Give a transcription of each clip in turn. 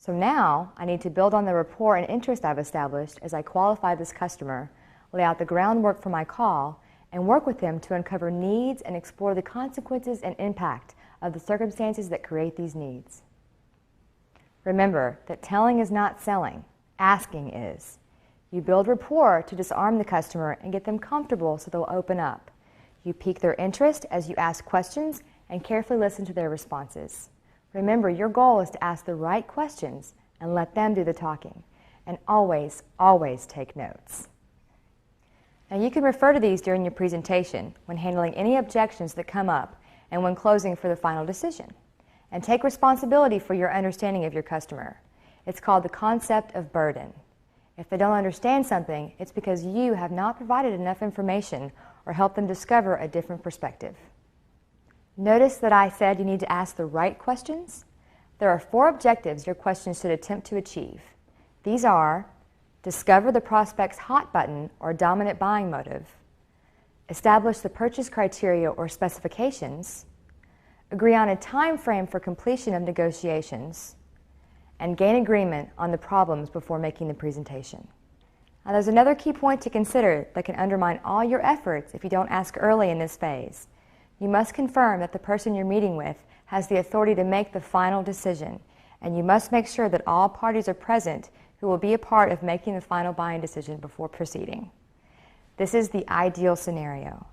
So now I need to build on the rapport and interest I've established as I qualify this customer, lay out the groundwork for my call, and work with them to uncover needs and explore the consequences and impact of the circumstances that create these needs. Remember that telling is not selling, asking is. You build rapport to disarm the customer and get them comfortable so they'll open up. You pique their interest as you ask questions and carefully listen to their responses. Remember, your goal is to ask the right questions and let them do the talking. And always, always take notes. Now you can refer to these during your presentation when handling any objections that come up and when closing for the final decision. And take responsibility for your understanding of your customer. It's called the concept of burden. If they don't understand something, it's because you have not provided enough information or helped them discover a different perspective. Notice that I said you need to ask the right questions. There are 4 objectives your questions should attempt to achieve. These are: discover the prospect's hot button or dominant buying motive, establish the purchase criteria or specifications, agree on a time frame for completion of negotiations, and gain agreement on the problems before making the presentation. Now there's another key point to consider that can undermine all your efforts if you don't ask early in this phase. You must confirm that the person you're meeting with has the authority to make the final decision, and you must make sure that all parties are present who will be a part of making the final buying decision before proceeding. This is the ideal scenario,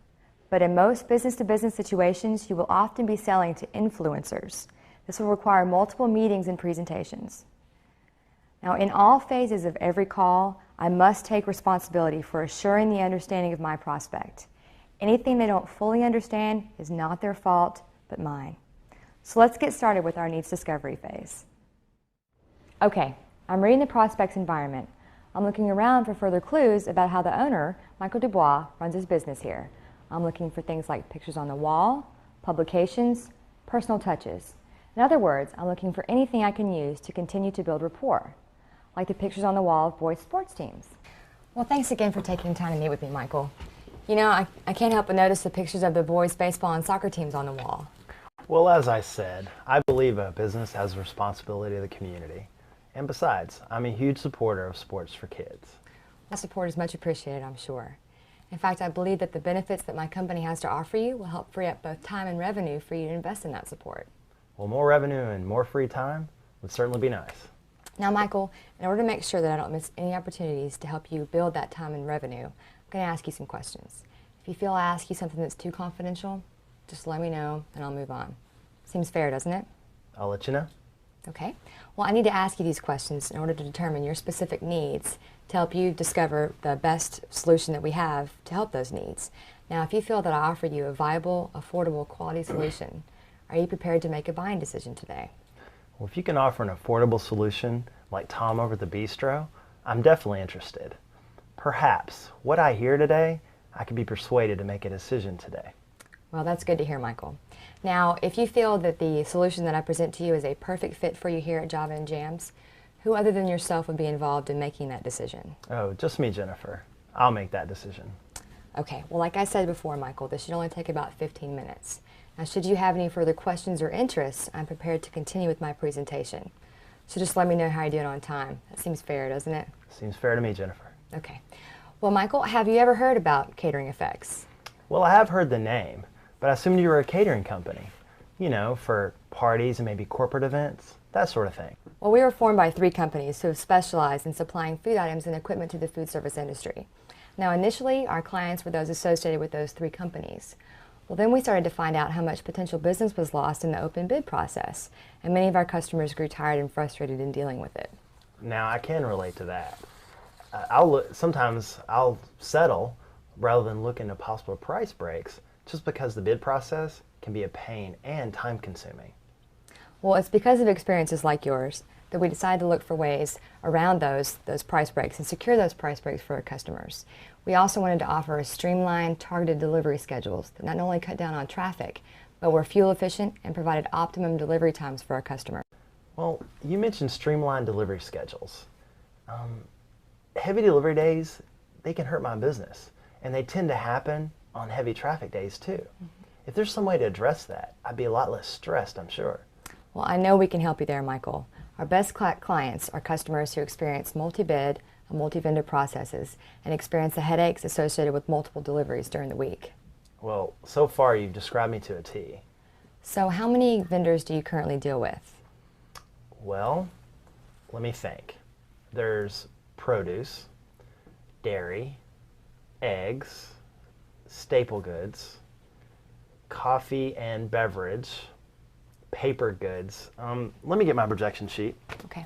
but in most business-to-business situations, you will often be selling to influencers. This will require multiple meetings and presentations. Now, in all phases of every call, I must take responsibility for assuring the understanding of my prospect. Anything they don't fully understand is not their fault, but mine. So let's get started with our needs discovery phase. Okay, I'm reading the prospect's environment. I'm looking around for further clues about how the owner, Michael Dubois, runs his business here. I'm looking for things like pictures on the wall, publications, personal touches. In other words, I'm looking for anything I can use to continue to build rapport, like the pictures on the wall of boys' sports teams. Well, thanks again for taking time to meet with me, Michael. You know, I can't help but notice the pictures of the boys' baseball and soccer teams on the wall. Well, as I said, I believe a business has a responsibility to the community. And besides, I'm a huge supporter of sports for kids. That support is much appreciated, I'm sure. In fact, I believe that the benefits that my company has to offer you will help free up both time and revenue for you to invest in that support. Well, more revenue and more free time would certainly be nice. Now, Michael, in order to make sure that I don't miss any opportunities to help you build that time and revenue, I'm going to ask you some questions. If you feel I ask you something that's too confidential, just let me know and I'll move on. Seems fair, doesn't it? I'll let you know. Okay. Well, I need to ask you these questions in order to determine your specific needs to help you discover the best solution that we have to help those needs. Now, if you feel that I offer you a viable, affordable, quality solution, are you prepared to make a buying decision today? Well, if you can offer an affordable solution like Tom over at the Bistro, I'm definitely interested. Perhaps what I hear today, I could be persuaded to make a decision today. Well, that's good to hear, Michael. Now, if you feel that the solution that I present to you is a perfect fit for you here at Java and Jams, who other than yourself would be involved in making that decision? Oh, just me, Jennifer. I'll make that decision. Okay, well, like I said before, Michael, this should only take about 15 minutes. Now, should you have any further questions or interests, I'm prepared to continue with my presentation. So just let me know how you're doing on time. That seems fair, doesn't it? Seems fair to me, Jennifer. Okay. Well, Michael, have you ever heard about Catering Effects? Well, I have heard the name, but I assumed you were a catering company. You know, for parties and maybe corporate events, that sort of thing. Well, we were formed by 3 companies who have specialized in supplying food items and equipment to the food service industry. Now, initially, our clients were those associated with those 3 companies. Well, then we started to find out how much potential business was lost in the open bid process, and many of our customers grew tired and frustrated in dealing with it. Now, I can relate to that. Sometimes I'll settle rather than look into possible price breaks just because the bid process can be a pain and time consuming. Well, it's because of experiences like yours that we decided to look for ways around those price breaks and secure those price breaks for our customers. We also wanted to offer a streamlined, targeted delivery schedules that not only cut down on traffic, but were fuel efficient and provided optimum delivery times for our customers. Well, you mentioned streamlined delivery schedules. Heavy delivery days, they can hurt my business, and they tend to happen on heavy traffic days too. Mm-hmm. If there's some way to address that, I'd be a lot less stressed, I'm sure. Well, I know we can help you there, Michael. Our best clients are customers who experience multi-bid and multi-vendor processes and experience the headaches associated with multiple deliveries during the week. Well, so far you've described me to a T. So how many vendors do you currently deal with? Well, let me think. There's produce, dairy, eggs, staple goods, coffee and beverage, paper goods. Let me get my projection sheet. Okay.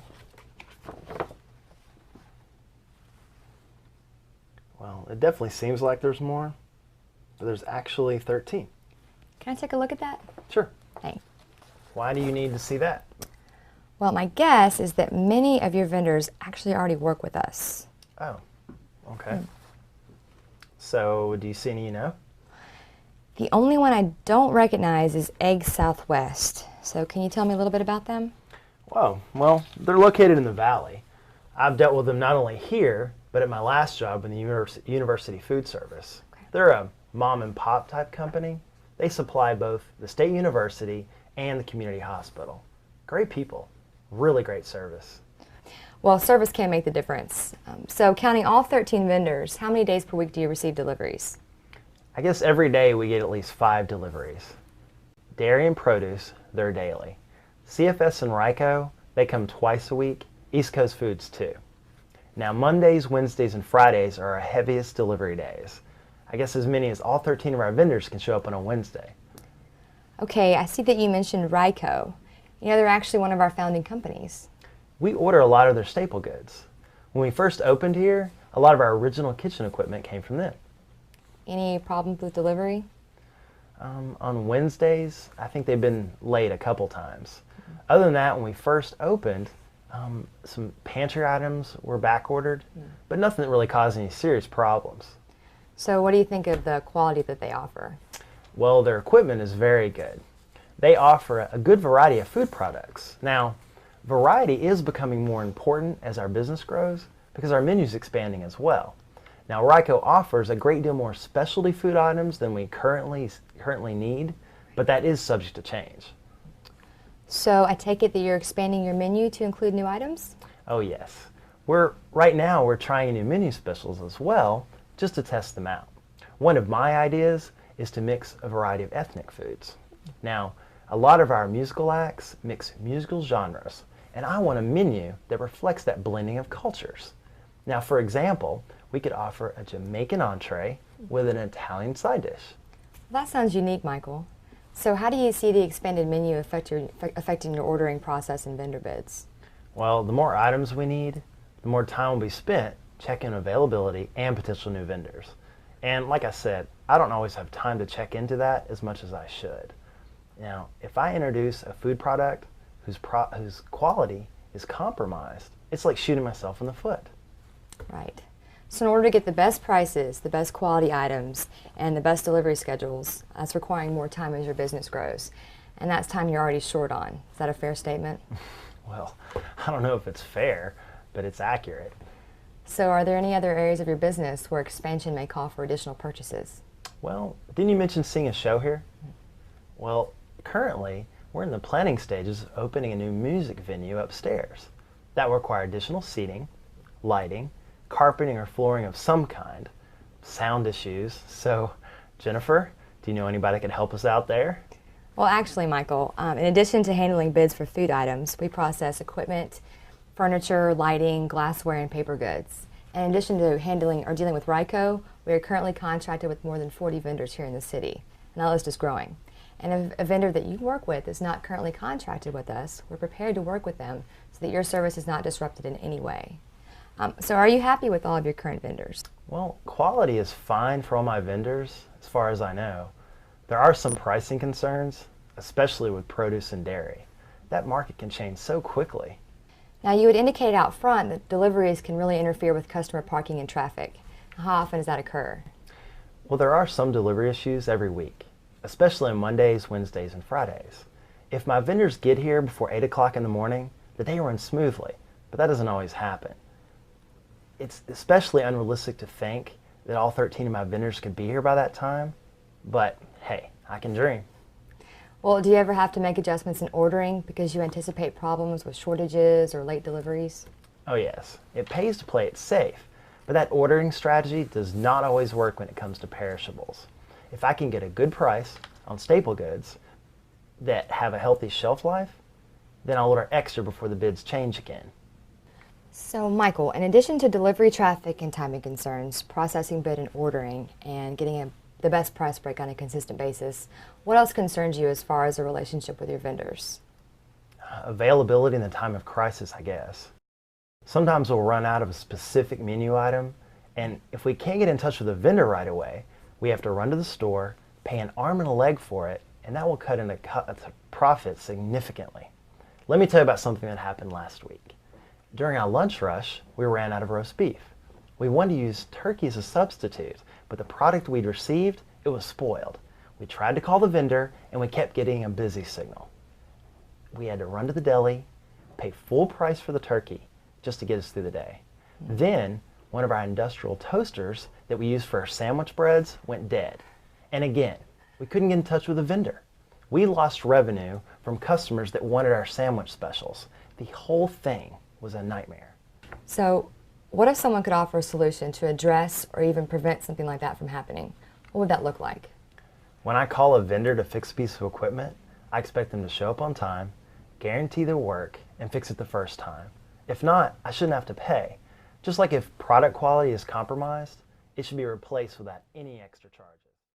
Well, it definitely seems like there's more, but there's actually 13. Can I take a look at that? Sure. Thanks. Why do you need to see that? Well, my guess is that many of your vendors actually already work with us. Oh, okay. So, do you see any you know? The only one I don't recognize is Egg Southwest. So can you tell me a little bit about them? Whoa, well, they're located in the Valley. I've dealt with them not only here, but at my last job in the University Food Service. Okay. They're a mom and pop type company. They supply both the State University and the community hospital. Great people, really great service. Well, service can make the difference. So counting all 13 vendors, how many days per week do you receive deliveries? I guess every day we get at least 5 deliveries. Dairy and produce, they're daily. CFS and Ryco, they come twice a week. East Coast Foods too. Now Mondays, Wednesdays, and Fridays are our heaviest delivery days. I guess as many as all 13 of our vendors can show up on a Wednesday. Okay, I see that you mentioned Ryco. You know, they're actually one of our founding companies. We order a lot of their staple goods. When we first opened here, a lot of our original kitchen equipment came from them. Any problems with delivery? On Wednesdays, I think they've been late a couple times. Other than that, when we first opened, some pantry items were back ordered, but nothing that really caused any serious problems. So what do you think of the quality that they offer? Well, their equipment is very good. They offer a good variety of food products. Now, variety is becoming more important as our business grows because our menu is expanding as well. Now, Ryco offers a great deal more specialty food items than we currently need, but that is subject to change. So I take it that you're expanding your menu to include new items? Oh yes. Right now we're trying new menu specials as well, just to test them out. One of my ideas is to mix a variety of ethnic foods. Now, a lot of our musical acts mix musical genres, and I want a menu that reflects that blending of cultures. Now, for example, we could offer a Jamaican entree with an Italian side dish. That sounds unique, Michael. So how do you see the expanded menu affecting your ordering process and vendor bids? Well, the more items we need, the more time will be spent checking availability and potential new vendors. And like I said, I don't always have time to check into that as much as I should. Now, if I introduce a food product whose quality is compromised, it's like shooting myself in the foot. Right. So in order to get the best prices, the best quality items, and the best delivery schedules, that's requiring more time as your business grows. And that's time you're already short on. Is that a fair statement? Well, I don't know if it's fair, but it's accurate. So are there any other areas of your business where expansion may call for additional purchases? Well, didn't you mention seeing a show here? Well, currently, we're in the planning stages of opening a new music venue upstairs. That will require additional seating, lighting, carpeting or flooring of some kind, sound issues. So, Jennifer, do you know anybody that could help us out there? Well, actually, Michael, in addition to handling bids for food items, we process equipment, furniture, lighting, glassware, and paper goods. And in addition to handling or dealing with Ryco, we are currently contracted with more than 40 vendors here in the city, and that list is growing. And if a vendor that you work with is not currently contracted with us, we're prepared to work with them so that your service is not disrupted in any way. So are you happy with all of your current vendors? Well, quality is fine for all my vendors, as far as I know. There are some pricing concerns, especially with produce and dairy. That market can change so quickly. Now, you had indicated out front that deliveries can really interfere with customer parking and traffic. How often does that occur? Well, there are some delivery issues every week, especially on Mondays, Wednesdays, and Fridays. If my vendors get here before 8 o'clock in the morning, the day runs smoothly, but that doesn't always happen. It's especially unrealistic to think that all 13 of my vendors could be here by that time, but hey, I can dream. Well, do you ever have to make adjustments in ordering because you anticipate problems with shortages or late deliveries? Oh yes, it pays to play it safe, but that ordering strategy does not always work when it comes to perishables. If I can get a good price on staple goods that have a healthy shelf life, then I'll order extra before the bids change again. So, Michael, in addition to delivery traffic and timing concerns, processing bid and ordering, and getting the best price break on a consistent basis, what else concerns you as far as a relationship with your vendors? Availability in the time of crisis, I guess. Sometimes we'll run out of a specific menu item, and if we can't get in touch with the vendor right away, we have to run to the store, pay an arm and a leg for it, and that will cut into profit significantly. Let me tell you about something that happened last week. During our lunch rush, we ran out of roast beef. We wanted to use turkey as a substitute, but the product we'd received, it was spoiled. We tried to call the vendor, and we kept getting a busy signal. We had to run to the deli, pay full price for the turkey, just to get us through the day. Then, one of our industrial toasters that we use for our sandwich breads went dead. And again, we couldn't get in touch with the vendor. We lost revenue from customers that wanted our sandwich specials. The whole thing was a nightmare. So, what if someone could offer a solution to address or even prevent something like that from happening? What would that look like? When I call a vendor to fix a piece of equipment, I expect them to show up on time, guarantee their work, and fix it the first time. If not, I shouldn't have to pay. Just like if product quality is compromised, it should be replaced without any extra charges.